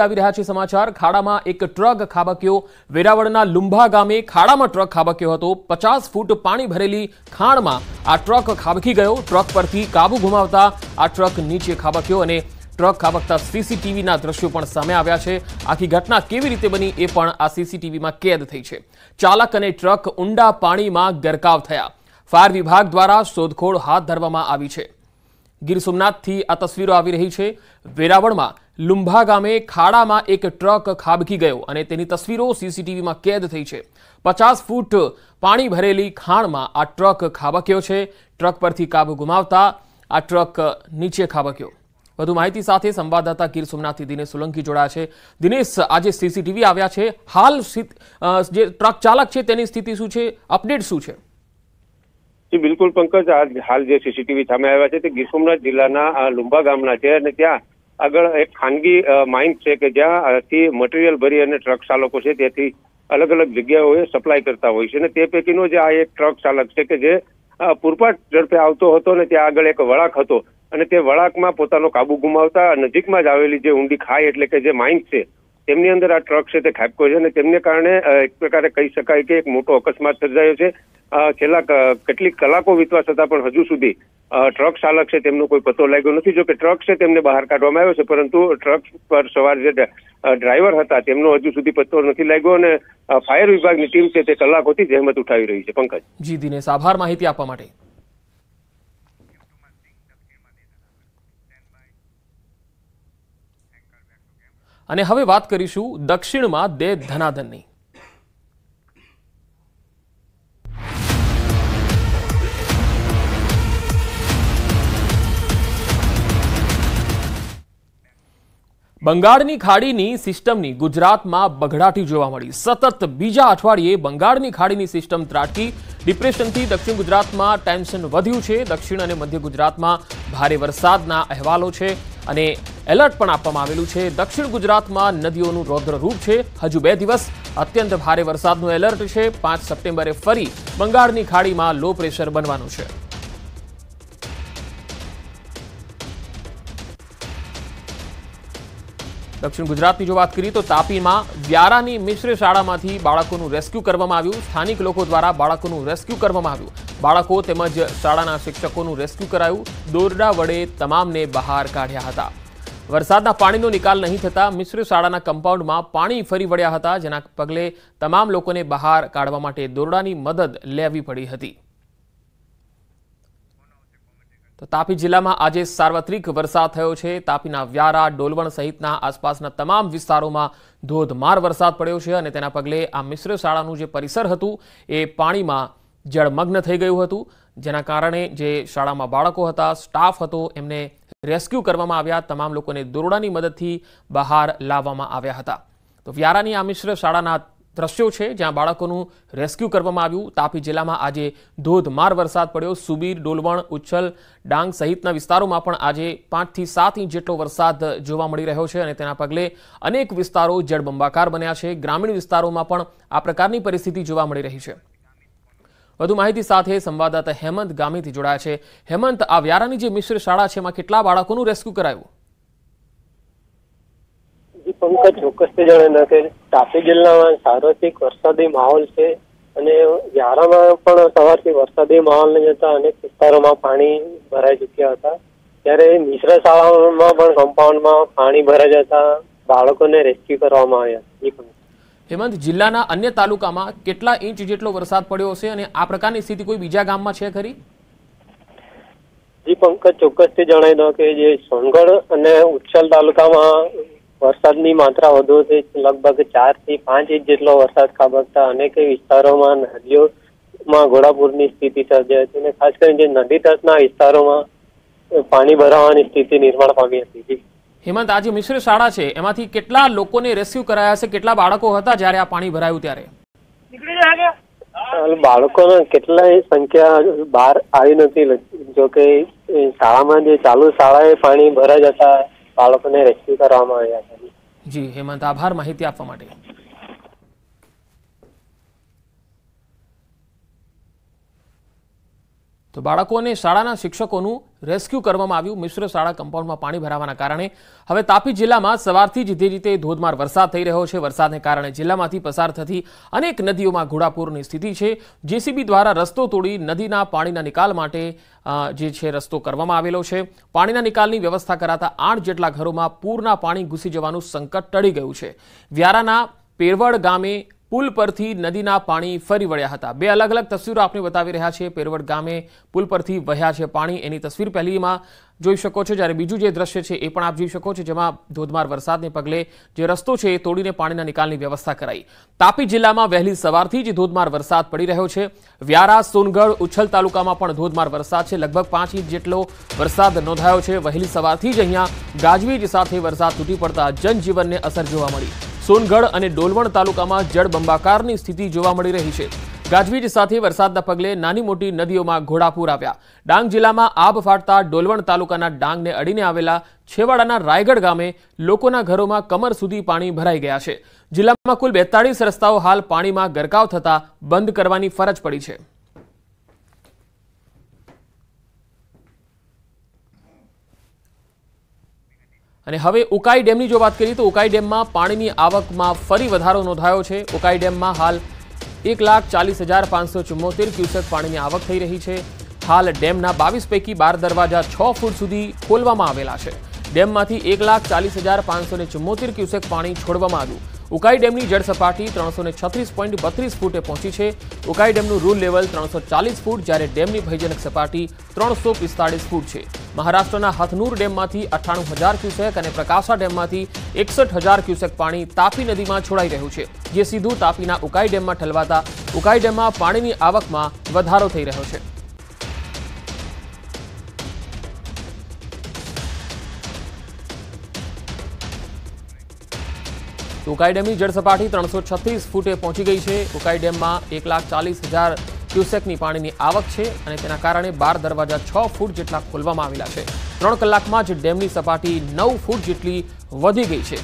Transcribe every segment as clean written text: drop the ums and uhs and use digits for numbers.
આવી રહ્યા છે સમાચાર। ખાડામાં એક ટ્રક ખાબક્યો। વેરાવળના લુંભા ગામે ખાડામાં ટ્રક ખાબક્યો હતો। 50 ફૂટ પાણી ભરેલી ખાણમાં આ ટ્રક ખાબકી ગયો। ટ્રક પરથી કાબુ ગુમાવતા આ ટ્રક નીચે ખાબક્યો અને ટ્રક ખાબકતા સીસીટીવીના દ્રશ્યો પણ સામે આવ્યા છે। આખી ઘટના કેવી રીતે બની એ પણ આ સીસીટીવીમાં કેદ થઈ છે। ચાલક અને ટ્રક ઊંડા પાણીમાં ગરકાવ થયા। ફાયર વિભાગ દ્વારા શોધખોળ હાથ ધરવામાં આવી છે। ગીર સોમનાથથી આ તસવીરો આવી રહી છે। વેરાવળમાં લુંભા ગામે ખાડામાં એક ટ્રક ખાબકી ગયો અને તેની તસવીરો સીસીટીવીમાં કેદ થઈ છે। 50 ફૂટ પાણી ભરેલી ખાણમાં આ ટ્રક ખાબક્યો છે। ટ્રક પરથી કાબુ ગુમાવતા આ ટ્રક નીચે ખાબક્યો। વધુ માહિતી સાથે સંવાદદાતા ગીર સોમનાથથી દિનેશ સોલંકી જોડાયા છે। દિનેશ, આજે સીસીટીવી આવ્યા છે, હાલ જે ટ્રક ચાલક છે તેની સ્થિતિ શું છે, અપડેટ શું છે? બિલકુલ પંકજ, હાલ જે સીસીટીવી સામે આવ્યા છે તે ગીર સોમનાથ જિલ્લાના લુંભા ગામના છે અને ત્યાં આગળ એક ખાનગી માઇન છે કે જ્યાંથી મટીરિયલ ભરી અને ટ્રક ચાલકો છે તેથી અલગ અલગ જગ્યાઓએ સપ્લાય કરતા હોય છે અને તે પૈકીનો જે આ એક ટ્રક ચાલક છે કે જે પૂરપાટ ઝડપે આવતો હતો અને ત્યાં આગળ એક વળાંક હતો અને તે વળાંકમાં પોતાનો કાબુ ગુમાવતા નજીકમાં જ આવેલી જે ઊંડી ખાઈ એટલે કે જે માઇન છે તેમની અંદર આ ટ્રક છે તે ખાબક્યો છે અને તેમને કારણે એક પ્રકારે કહી શકાય કે એક મોટો અકસ્માત સર્જાયો છે। છેલ્લા કેટલીક કલાકો વીતવા છતાં પણ હજુ સુધી ટ્રક ચાલક છે તેમનો કોઈ પતો લાગ્યો નથી। જો કે ટ્રક છે તેમને બહાર કાઢવામાં આવ્યો છે પરંતુ ટ્રક પર સવાર જે ડ્રાઈવર હતા તેમનો હજુ સુધી પતો નથી લાગ્યો અને ફાયર વિભાગની ટીમ છે તે કલાકોથી જહેમત ઉઠાવી રહી છે। પંકજ જી દિનેશ, આભાર માહિતી આપવા માટે। અને હવે વાત કરીશું દક્ષિણમાં દે ધનાધનની। બંગાળની ખાડીની સિસ્ટમની ગુજરાતમાં બગડાટી જોવા મળી। સતત બીજા અઠવાડિયે બંગાળની ખાડીની સિસ્ટમ ત્રાટકી। ડિપ્રેશનથી દક્ષિણ ગુજરાતમાં ટેન્શન વધ્યું છે। દક્ષિણ અને મધ્ય ગુજરાતમાં ભારે વરસાદના અહેવાલો છે અને એલર્ટ પણ આપવામાં આવેલું છે। દક્ષિણ ગુજરાતમાં નદીઓનું રૌદ્ર રૂપ છે। હજુ 2 દિવસ અત્યંત ભારે વરસાદનું એલર્ટ છે। 5 સપ્ટેમ્બરે ફરી બંગાળની ખાડીમાં લો પ્રેશર બનવાનું છે। દક્ષિણ ગુજરાતની જો વાત કરીએ તો તાપીમાં વ્યારાની મિશ્ર શાળામાંથી બાળકોનું રેસ્ક્યુ કરવામાં આવ્યું। સ્થાનિક લોકો દ્વારા બાળકોનું રેસ્ક્યુ કરવામાં આવ્યું। બાળકો તેમજ શાળાના શિક્ષકોનું રેસ્ક્યુ કરાયું। દોરડા વડે તમામને બહાર કાઢ્યા હતા। વરસાદના પાણીનો નિકાલ નહીં થતા મિશ્ર શાળાના કમ્પાઉન્ડમાં પાણી ફરી વળ્યા હતા, જેના પગલે તમામ લોકોને બહાર કાઢવા માટે દોરડાની મદદ લેવી પડી હતી। તો તાપી જિલ્લામાં આજે સાર્વત્રિક વરસાદ થયો છે। તાપીના વ્યારા, ડોલવણ સહિતના આસપાસના તમામ વિસ્તારોમાં ધોધમાર વરસાદ પડ્યો છે અને તેના પગલે આ મિશ્ર શાળાનું જે પરિસર હતું એ પાણીમાં જળમગ્ન થઈ ગયું હતું, જેના કારણે જે શાળામાં બાળકો હતા, સ્ટાફ હતો, એમને રેસ્ક્યુ કરવામાં આવ્યા। તમામ લોકોને દોરડાની મદદથી બહાર લાવવામાં આવ્યા હતા। તો વ્યારાની આ મિશ્ર શાળાના દ્રશ્યો છે જ્યાં બાળકોનું રેસ્ક્યુ કરવામાં આવ્યું। તાપી જિલ્લામાં આજે ધોધમાર વરસાદ પડ્યો। સુબીર, ડોલવણ, ઉચ્છલ, ડાંગ સહિતના વિસ્તારોમાં પણ આજે 5 થી 7 ઇંચ જેટલો વરસાદ જોવા મળી રહ્યો છે અને તેના પગલે અનેક વિસ્તારો જળબંબાકાર બન્યા છે। ગ્રામીણ વિસ્તારોમાં પણ આ પ્રકારની પરિસ્થિતિ જોવા મળી રહી છે। વધુ માહિતી સાથે સંવાદદાતા હેમંત ગામીથી જોડાયા છે। હેમંત, આ વ્યારાની જે મિશ્ર શાળા છે એમાં કેટલા બાળકોનું રેસ્ક્યુ કરાયું? પંકજ, ચોક્કસથી જણાવ્યું કે તાપી જિલ્લામાં સાર્વત્રિક વરસાદી માહોલ છે અને વ્યારામાં પણ સવારથી વરસાદી માહોલને જતા અનેક વિસ્તારોમાં પાણી ભરાઈ ચૂક્યા હતા। ત્યારે મિશ્ર શાળાઓમાં પણ કમ્પાઉન્ડમાં પાણી ભરાઈ જતા બાળકોને રેસ્ક્યુ કરવામાં આવ્યા। હેમંત, જિલ્લાના અન્ય તાલુકામાં કેટલા ઇંચ જેટલો વરસાદ પડ્યો હશે અને આ પ્રકારની સ્થિતિ કોઈ બીજા ગામમાં છે ખરી? જી પંકજ, ચોક્કસથી જણાવી દો કે જે સોનગઢ અને ઉચ્છલ તાલુકામાં વરસાદની માત્રા વધુ છે। લગભગ 4 થી 5 ઇંચ જેટલો વરસાદ ખાબકતા અનેક વિસ્તારોમાં નદીઓમાં ઘોડાપૂરની સ્થિતિ સર્જાઈ હતી અને ખાસ કરીને જે નદી તટના વિસ્તારોમાં પાણી ભરાવાની સ્થિતિ નિર્માણ પામી હતી। હેમંત, આ જે મિશ્ર શાળા છે એમાંથી કેટલા લોકોને રેસ્ક્યુ કરાયા છે? કેટલા બાળકો હતા જ્યારે આ પાણી ભરાયું ત્યારે? બાળકોના કેટલાય સંખ્યા બહાર આવી નથી। જોકે શાળામાં જે ચાલુ શાળાએ પાણી ભરાઈ જતા બાળકોને રેસ્ક્યુ કરવામાં આવ્યા છે। જી હેમંત, આભાર માહિતી આપવા માટે। તો બાળકો અને શાળાના શિક્ષકોનું રેસ્ક્યુ કરવામાં આવ્યું। મિશ્ર શાળા કમ્પાઉન્ડમાં પાણી ભરાવાના કારણે હવે તાપી જિલ્લામાં સવારથી જ ધીરે ધીરે ધોધમાર વરસાદ થઈ રહ્યો છે। વરસાદને કારણે જિલ્લામાંથી પસાર થતી અનેક નદીઓમાં ઘોડાપૂરની સ્થિતિ છે। જેસીબી દ્વારા રસ્તો તોડી નદીના પાણીના નિકાલ માટે જે છે રસ્તો કરવામાં આવેલો છે। પાણીના નિકાલની વ્યવસ્થા કરાતા 8 જેટલા ઘરોમાં પૂરના પાણી ઘૂસી જવાનું સંકટ ટળી ગયું છે। વ્યારાના પેરવડ ગામે પુલ પરથી નદીના પાણી ફરી વળ્યા હતા। બે અલગ અલગ તસવીરો આપણે બતાવી રહ્યા છીએ। પેરવડ ગામે પુલ પરથી વહ્યા છે પાણી, એની તસવીર પહેલીમાં જોઈ શકો છો, જ્યારે બીજું જે દ્રશ્ય છે એ પણ આપ જોઈ શકો છો, જેમાં ધોધમાર વરસાદને પગલે જે રસ્તો છે એ તોડીને પાણીના નિકાલની વ્યવસ્થા કરાઈ। તાપી જિલ્લામાં વહેલી સવારથી જ ધોધમાર વરસાદ પડી રહ્યો છે। વ્યારા, સોનગઢ, ઉચ્છલ તાલુકામાં પણ ધોધમાર વરસાદ છે। લગભગ 5 ઇંચ જેટલો વરસાદ નોંધાયો છે। વહેલી સવારથી જ અહીંયા ગાજવીજ સાથે વરસાદ તૂટી પડતા જનજીવનને અસર જોવા મળી। સોનગઢ અને ડોલવણ તાલુકામાં જળબંબાકારની સ્થિતિ જોવા મળી રહી છે। ગાજવીજ સાથે વરસાદના પગલે નાની મોટી નદીઓમાં ઘોડાપૂર આવ્યા। ડાંગ જિલ્લામાં આબ ફાટતા ડોલવણ તાલુકાના ડાંગને અડીને આવેલા છેવાડાના રાયગઢ ગામે લોકોના ઘરોમાં કમર સુધી પાણી ભરાઈ ગયા છે। જિલ્લામાં કુલ 42 રસ્તાઓ હાલ પાણીમાં ગરકાવ થતા બંધ કરવાની ફરજ પડી છે। અને હવે ઉકાઈ ડેમની જો વાત કરીએ તો ઉકાઈ ડેમમાં પાણીની આવકમાં ફરી વધારો નોંધાયો છે। ઉકાઈ ડેમમાં હાલ 1,40,574 ક્યુસેક પાણીની આવક થઈ રહી છે। હાલ ડેમના 22 પૈકી 12 દરવાજા 6 ફૂટ સુધી ખોલવામાં આવેલા છે। ડેમમાંથી 1,40,574 ક્યુસેક પાણી છોડવામાં આવ્યું। ઉકાઈ ડેમની જળ સપાટી 336.32 ફૂટે પહોંચી છે। ઉકાઈ ડેમનું રૂલ લેવલ 340 ફૂટ, જ્યારે ડેમની ભયજનક સપાટી 345 ફૂટ છે। મહારાષ્ટ્રના હથનૂર ડેમમાંથી 98,000 ક્યુસેક અને પ્રકાશા ડેમમાંથી 61,000 ક્યુસેક પાણી તાપી નદીમાં છોડાઈ રહ્યું છે, જે સીધું તાપીના ઉકાઈ ડેમમાં ઠલવાતા ઉકાઈ ડેમમાં પાણીની આવકમાં વધારો થઈ રહ્યો છે। ઉકાઈ ડેમની જળ સપાટી 336 ફૂટે પહોંચી ગઈ છે। ઉકાઈ ડેમમાં 1,40,000 ક્યુસેકની પાણીની આવક છે અને તેના કારણે 12 દરવાજા 6 ફૂટ જેટલા ખોલવામાં આવેલા છે। 3 કલાકમાં જ ડેમની સપાટી 9 ફૂટ જેટલી વધી ગઈ છે।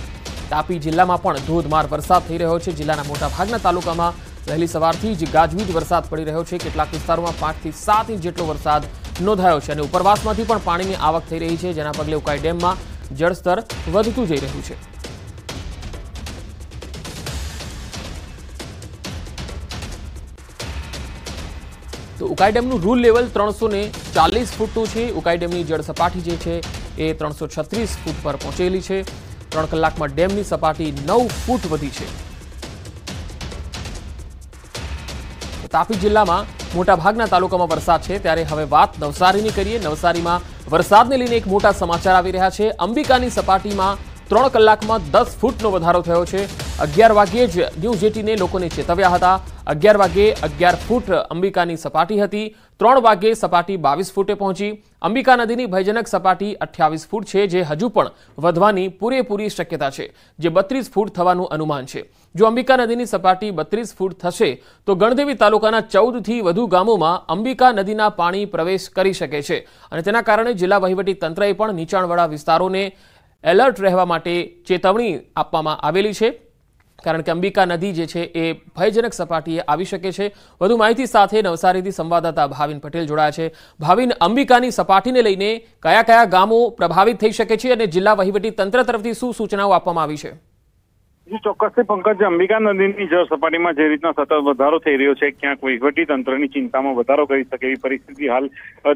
તાપી જિલ્લામાં પણ ધોધમાર વરસાદ થઈ રહ્યો છે। જિલ્લાના મોટાભાગના તાલુકામાં વહેલી સવારથી જ ગાજવીજ વરસાદ પડી રહ્યો છે। કેટલાક વિસ્તારોમાં 5 થી 7 ઇંચ જેટલો વરસાદ નોંધાયો છે અને ઉપરવાસમાંથી પણ પાણીની આવક થઈ રહી છે, જેના પગલે ઉકાઈ ડેમમાં જળસ્તર વધતું જઈ રહ્યું છે। તો ઉકાઈ ડેમનું રૂલ લેવલ 340 ફૂટનું છે। ઉકાઈ ડેમની જળ સપાટી જે છે એ 336 ફૂટ પર પહોંચેલી છે। 3 કલાકમાં ડેમની સપાટી 9 ફૂટ વધી છે। તાપી જિલ્લામાં મોટાભાગના તાલુકામાં વરસાદ છે, ત્યારે હવે વાત નવસારીની કરીએ। નવસારીમાં વરસાદને લઈને એક મોટા સમાચાર આવી રહ્યા છે। અંબિકાની સપાટીમાં 3 કલાકમાં 10 ફૂટનો વધારો થયો છે। 11 વાગ્યે જ ન્યૂઝ 18એ લોકોને ચેતવ્યા હતા। 11 વાગ્યે 11 ફૂટ અંબિકાની સપાટી હતી। 3 વાગ્યે સપાટી 22 ફૂટે પહોંચી। અંબિકા નદીની ભયજનક સપાટી 28 ફૂટ છે, જે હજુ પણ વધવાની પૂરેપૂરી શક્યતા છે, જે 32 ફૂટ થવાનું અનુમાન છે। જો અંબિકા નદીની સપાટી 32 ફૂટ થશે તો ગણદેવી તાલુકાના 14 થી વધુ ગામોમાં અંબિકા નદીના પાણી પ્રવેશ કરી શકે છે અને તેના કારણે જિલ્લા વહીવટી તંત્રએ પણ નીચાણવાળા વિસ્તારોને એલર્ટ રહેવા માટે ચેતવણી આપવામાં આવેલી છે, કારણ કે અંબિકા નદી જે છે એ ભયજનક સપાટીએ આવી શકે છે। વધુ માહિતી સાથે નવસારીથી સંવાદદાતા ભાવિન પટેલ જોડાયા છે। ભાવિન, અંબિકાની સપાટીને લઈને કયા કયા ગામો પ્રભાવિત થઈ શકે છે અને જિલ્લા વહીવટી તંત્ર તરફથી શું સૂચનાઓ આપવામાં આવી છે? ચોક્કસથી પંકજ, અંબિકા નદીની જળ સપાટીમાં જે રીતના સતત વધારો થઈ રહ્યો છે, ક્યાંક વહીવટી તંત્રની ચિંતામાં વધારો કરી શકે એવી પરિસ્થિતિ હાલ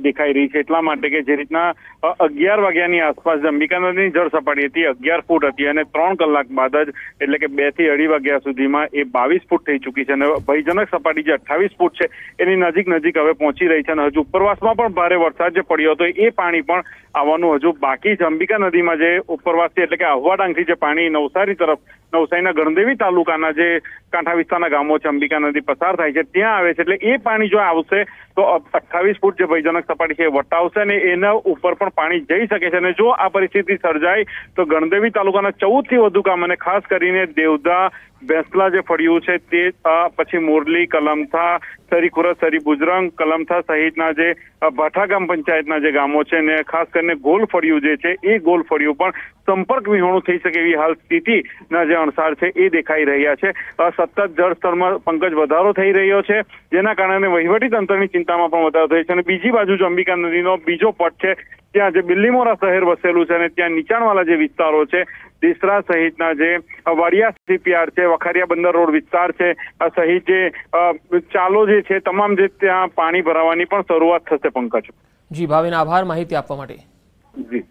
દેખાઈ રહી છે। એટલા માટે કે જે રીતના 11 વાગ્યાની આસપાસ અંબિકા નદીની જળ સપાટી હતી 11 ફૂટ હતી અને 3 કલાક બાદ જ એટલે કે 2 થી 2.5 વાગ્યા સુધીમાં એ 22 ફૂટ થઈ ચૂકી છે અને ભયજનક સપાટી જે 28 ફૂટ છે એની નજીક હવે પહોંચી રહી છે અને હજુ ઉપરવાસમાં પણ ભારે વરસાદ જે પડ્યો હતો એ પાણી પણ આવવાનું હજુ બાકી છે। અંબિકા નદીમાં જે ઉપરવાસથી એટલે કે આહવા ડાંગથી જે પાણી નવસારી તરફ નવસારીના ગણદેવી તાલુકાના જે કાંઠા વિસ્તારના ગામો છે, અંબિકા નદી પસાર થાય છે, ત્યાં આવે છે। એટલે એ પાણી જો આવશે તો 28 ફૂટ જે ભયજનક સપાટી છે એ વટાવશે અને એના ઉપર પણ પાણી જઈ શકે છે અને જો આ પરિસ્થિતિ સર્જાય તો ગણદેવી તાલુકાના 14 થી વધુ ગામ અને ખાસ કરીને દેવધા, બેસલા જે ફળિયું છે તે પછી મોરલી, કલમથા, સરીખુરદ, સરી બુજરંગ, કલમથા સહિતના જે ભાઠા ગામ પંચાયતના જે ગામો છે ને ખાસ કરીને ગોલ ફળિયું જે છે એ ગોલ ફળિયું પણ સંપર્ક વિહોણું થઈ શકે એવી હાલ સ્થિતિના જે અણસાર છે એ દેખાઈ રહ્યા છે. સતત જળસ્તરમાં પંકજ વધારો થઈ રહ્યો છે, જેના કારણે વહીવટી તંત્રની ચિંતામાં પણ વધારો થયો છે. અને બીજી બાજુ જો અંબિકા નદીનો બીજો પટ છે ત્યાં જે બિલ્લીમોરા શહેર વસેલું છે અને ત્યાં નીચાણવાળા જે વિસ્તારો છે, દેસરા સહિતના જે વાડિયા સીપીઆર છે, વખારિયા બંદર રોડ વિસ્તાર છે સહિત જે ચાલો જે છે તમામ જે ત્યાં પાણી ભરાવાની પણ શરૂઆત થશે. પંકજ જી ભાવિન, આભાર માહિતી આપવા માટે. જી,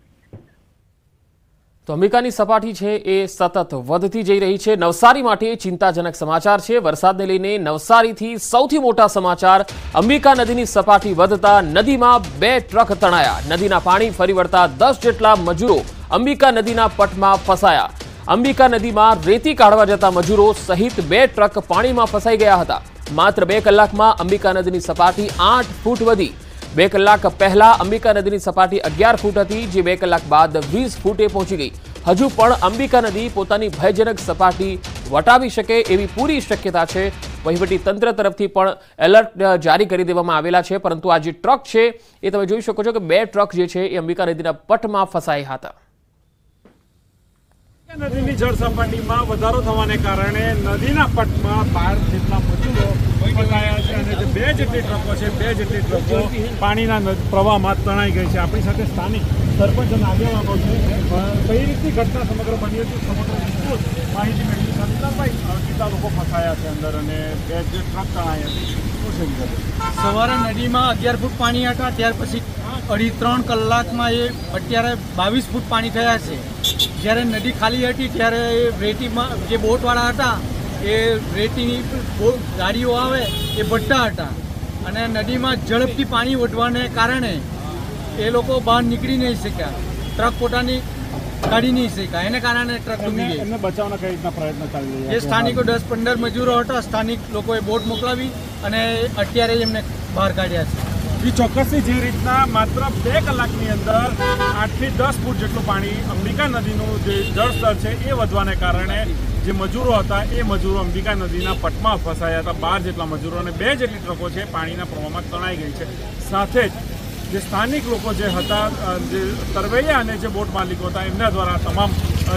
તો અંબિકાની સપાટી છે એ સતત વધતી જઈ રહી છે. નવસારી માટે ચિંતાજનક સમાચાર છે. વરસાદને લઈને નવસારીથી સૌથી મોટા સમાચાર. અંબિકા નદીની સપાટી વધતા નદીમાં 2 ટ્રક તણાયા. નદીના પાણી ફરી વળતા 10 જેટલા મજૂરો અંબિકા નદીના પટમાં ફસાયા. અંબિકા નદીમાં રેતી કાઢવા જતા મજૂરો સહિત 2 ટ્રક પાણીમાં ફસાઈ ગયા હતા. માત્ર 2 કલાકમાં અંબિકા નદીની સપાટી 8 ફૂટ વધી. 2 કલાક પહેલા અંબિકા નદીની સપાટી 11 ફૂટ હતી, જે 2 કલાક બાદ 20 ફૂટે પહોંચી ગઈ. હજુ પણ અંબિકા નદી પોતાની ભયજનક સપાટી વટાવી શકે એવી પૂરી શક્યતા છે. વહીવટી તંત્ર તરફથી પણ એલર્ટ જારી કરી દેવામાં આવેલા છે. પરંતુ આ જે ટ્રક છે એ તમે જોઈ શકો છો કે 2 ટ્રક જે છે એ અંબિકા નદીના પટમાં ફસાયા હતા. નદીની જળ સપાટીમાં વધારો થવાને કારણે નદીના પટમાં 12 જેટલા મજૂરો ફસાયા છે અને જે 2 જેટલી ટ્રકો છે 2 જેટલી ટ્રકો પાણીના પ્રવાહમાં તણાઈ ગઈ છે. આપણી સાથે સ્થાનિક સરપંચ અને આગેવાનો છે. કઈ રીતની ઘટના સમગ્ર બની હતી, સમગ્ર વિસ્તૃત માહિતી મેળવી. સંતરભાઈ, કેટલા લોકો ફસાયા છે અંદર અને 2 જે ટ્રક તણાઈ હતી, શું છે? સવારે નદીમાં 11 ફૂટ પાણી હતા, ત્યાર પછી 2.5-3 કલાકમાં એ અત્યારે 22 ફૂટ પાણી થયા છે. જ્યારે નદી ખાલી હતી ત્યારે રેતીમાં જે બોટવાળા હતા એ રેતીની ગાડીઓ આવે એ ભટ્ટા હતા અને નદીમાં ઝડપથી પાણી વધવાને કારણે એ લોકો બહાર નીકળી નહીં શક્યા. ટ્રક પોતાની કાઢી નહીં શક્યા, એને કારણે ટ્રક ડૂબી ગઈ. એમને બચાવવાના કઈ રીતના પ્રયત્ન ચાલી રહ્યા છે? એ સ્થાનિકો 10-15 મજૂરો હતા, સ્થાનિક લોકોએ બોટ મોકલાવી અને અત્યારે એમને બહાર કાઢ્યા છે. એ ચોક્કસથી જે રીતના માત્ર 2 કલાકની અંદર 8 થી 10 ફૂટ જેટલું પાણી અંબિકા નદીનું જે જળસ્તર છે એ વધવાને કારણે જે મજૂરો હતા એ મજૂરો અંબિકા નદીના પટમાં ફસાયા હતા. 12 જેટલા મજૂરો અને 2 જેટલી ટ્રકો છે પાણીના પ્રવાહમાં તણાઈ ગઈ છે. સાથે જ જે સ્થાનિક લોકો જે હતા, જે તરવૈયા અને જે બોટ માલિકો હતા, એમના દ્વારા તમામ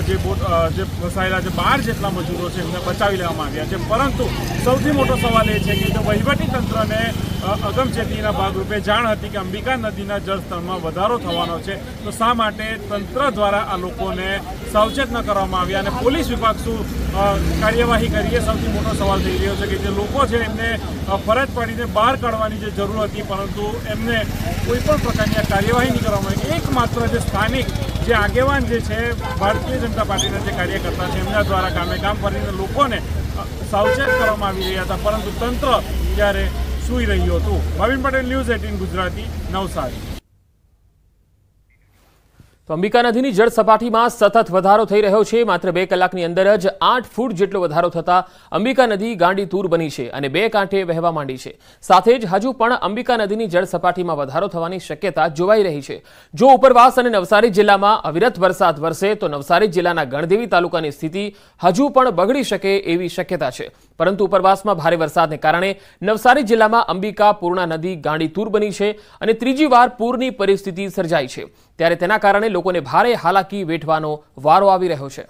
જે બોટ જે ફસાયેલા જે 12 જેટલા મજૂરો છે એમને બચાવી લેવામાં આવ્યા છે. પરંતુ સૌથી મોટો સવાલ એ છે કે જો વહીવટી તંત્રને અગમચેતીના ભાગરૂપે જાણ હતી કે અંબિકા નદીના જળસ્તરમાં વધારો થવાનો છે, તો શા માટે તંત્ર દ્વારા આ લોકોને સાવચેત ન કરવામાં આવ્યા અને પોલીસ વિભાગ શું કાર્યવાહી કરીએ સૌથી મોટો સવાલ થઈ રહ્યો છે. કે જે લોકો છે એમને ફરજ પડીને બહાર કાઢવાની જે જરૂર હતી, પરંતુ એમને કોઈ પણ પ્રકારની કાર્યવાહી નહીં કરવામાં આવી. એકમાત્ર જે સ્થાનિક જે આગેવાન જે છે ભારતીય જનતા પાર્ટીના જે કાર્યકર્તા છે એમના દ્વારા ગામે ગામ ફરીને લોકોને સાવચેત કરવામાં આવી રહ્યા હતા, પરંતુ તંત્ર ત્યારે સૂઈ રહ્યું હતું. ભાવિન પટેલ, ન્યૂઝ 18 ગુજરાતી, નવસારી. તો અંબિકા નદીની જળ સપાટીમાં સતત વધારો થઈ રહ્યો છે. માત્ર 2 કલાકની અંદર જ 8 ફૂટ જેટલો વધારો થતા અંબિકા નદી ગાંડીતૂર બની છે અને 2 કાંઠે વહેવા માંડી છે. સાથે જ હજુ પણ અંબિકા નદીની જળ સપાટીમાં વધારો થવાની શક્યતા જોવાઈ રહી છે. જો ઉપરવાસ અને નવસારી જિલ્લામાં અવિરત વરસાદ વરસે તો નવસારી જિલ્લાના ગણદેવી તાલુકાની સ્થિતિ હજુ પણ બગડી શકે એવી શક્યતા છે. પરંતુ ઉપરવાસમાં ભારે વરસાદને કારણે નવસારી જિલ્લામાં અંબિકા પૂર્ણા નદી ગાંડીતૂર બની છે અને ત્રીજી વાર પૂરની પરિસ્થિતિ સર્જાઈ છે. ત્યારે તેના કારણે લોકોને ભારે હાલાકી વેઠવાનો વારો આવી રહ્યો છે.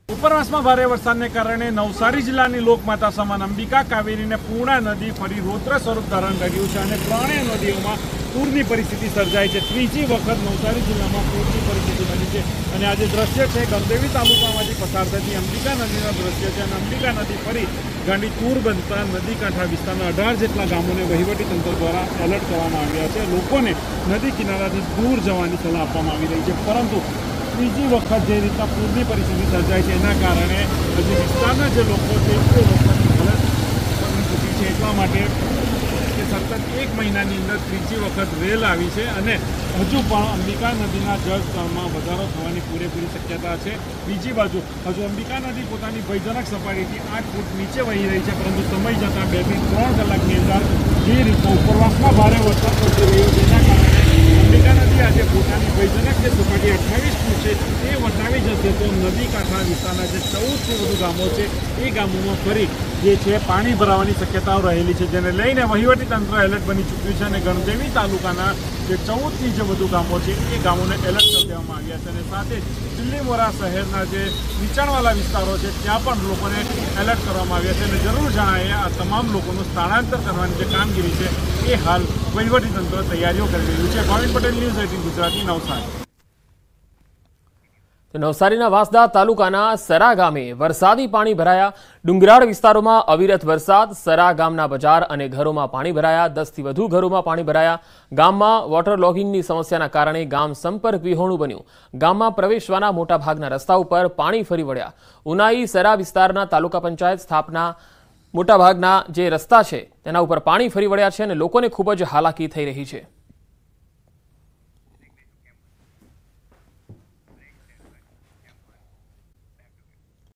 ઉપરવાસમાં ભારે વરસાદને કારણે નવસારી જિલ્લાની લોકમાતા સમાન અંબિકા કાવેરીને પૂર્ણા નદી ફરી રૌદ્ર સ્વરૂપ ધારણ કર્યું છે અને ત્રણેય નદીઓમાં પૂરની પરિસ્થિતિ સર્જાઈ છે. ત્રીજી વખત નવસારી જિલ્લામાં પૂરની પરિસ્થિતિ બની છે અને આ જે દ્રશ્ય છે ગણદેવી તાલુકામાંથી પસાર થતી અંબિકા નદીના દ્રશ્ય છે અને અંબિકા નદી ફરી ગાંડીતૂર બનતા નદી કાંઠા વિસ્તારના 18 જેટલા ગામોને વહીવટી તંત્ર દ્વારા એલર્ટ કરવામાં આવ્યા છે. લોકોને નદી કિનારાથી દૂર જવાની સલાહ આપવામાં આવી રહી છે. પરંતુ ત્રીજી વખત જે રીતના પૂરની પરિસ્થિતિ સર્જાય છે એના કારણે હજી વિસ્તારના જે લોકો છે એ લોકોની હાલત બની ચૂકી છે. એટલા માટે કે સતત 1 મહિનાની અંદર ત્રીજી વખત રેલ આવી છે અને હજુ પણ અંબિકા નદીના જળસ્તરમાં વધારો થવાની પૂરેપૂરી શક્યતા છે. બીજી બાજુ હજુ અંબિકા નદી પોતાની ભયજનક સપાટીથી 8 ફૂટ નીચે વહી રહી છે, પરંતુ સમય જતાં 2 થી 3 કલાકની અંદર જે રીતે ઉપરવાસમાં ભારે વરસાદ પડી રહ્યો છે એના કારણે અંબિકા નદી આજે પોતાની ભયજનક જે સપાટી 28 ફૂટ છે એ વટાવી જશે તો નદી કાંઠા વિસ્તારના જે 14થી વધુ ગામો છે એ ગામોમાં ફરી જે છે પાણી ભરાવાની શક્યતાઓ રહેલી છે, જેને લઈને વહીવટી તંત્ર એલર્ટ બની ચૂક્યું છે અને ગણદેવી તાલુકાના જે 14થી જે વધુ ગામો છે એ ગામોને એલર્ટ કરી દેવામાં આવ્યા છે અને સાથે જ દિલ્હીમોરા શહેરના જે નીચાણવાળા વિસ્તારો છે ત્યાં પણ લોકોને એલર્ટ કરવામાં આવ્યા છે અને જરૂર જણાય આ તમામ લોકોનું સ્થળાંતર કરવાની જે કામગીરી છે એ હાલ વહીવટી તંત્ર તૈયારીઓ કરી રહ્યું છે। ભાવિન પટેલ, ન્યૂઝ 18 ગુજરાતી, નવસારી। નવસારીના વાંસદા તાલુકાના સરા ગામે વરસાદી પાણી ભરાયા। ડુંગરાળ વિસ્તારોમાં અવિરત વરસાદ, સરા ગામના બજાર અને ઘરોમાં પાણી ભરાયા। 10થી વધુ ઘરોમાં પાણી ભરાયા। ગામમાં વોટર લોગિંગની સમસ્યાના કારણે ગામ સંપર્ક વિહોણું બન્યું। ગામમાં પ્રવેશવાના મોટાભાગના રસ્તા ઉપર પાણી ફરી વળ્યા। ઉનાઈ સરા વિસ્તારના તાલુકા પંચાયત સ્થાપના મોટાભાગના જે રસ્તા છે તેના ઉપર પાણી ફરી વળ્યા છે અને લોકોને ખૂબ જ હાલાકી થઈ રહી છે।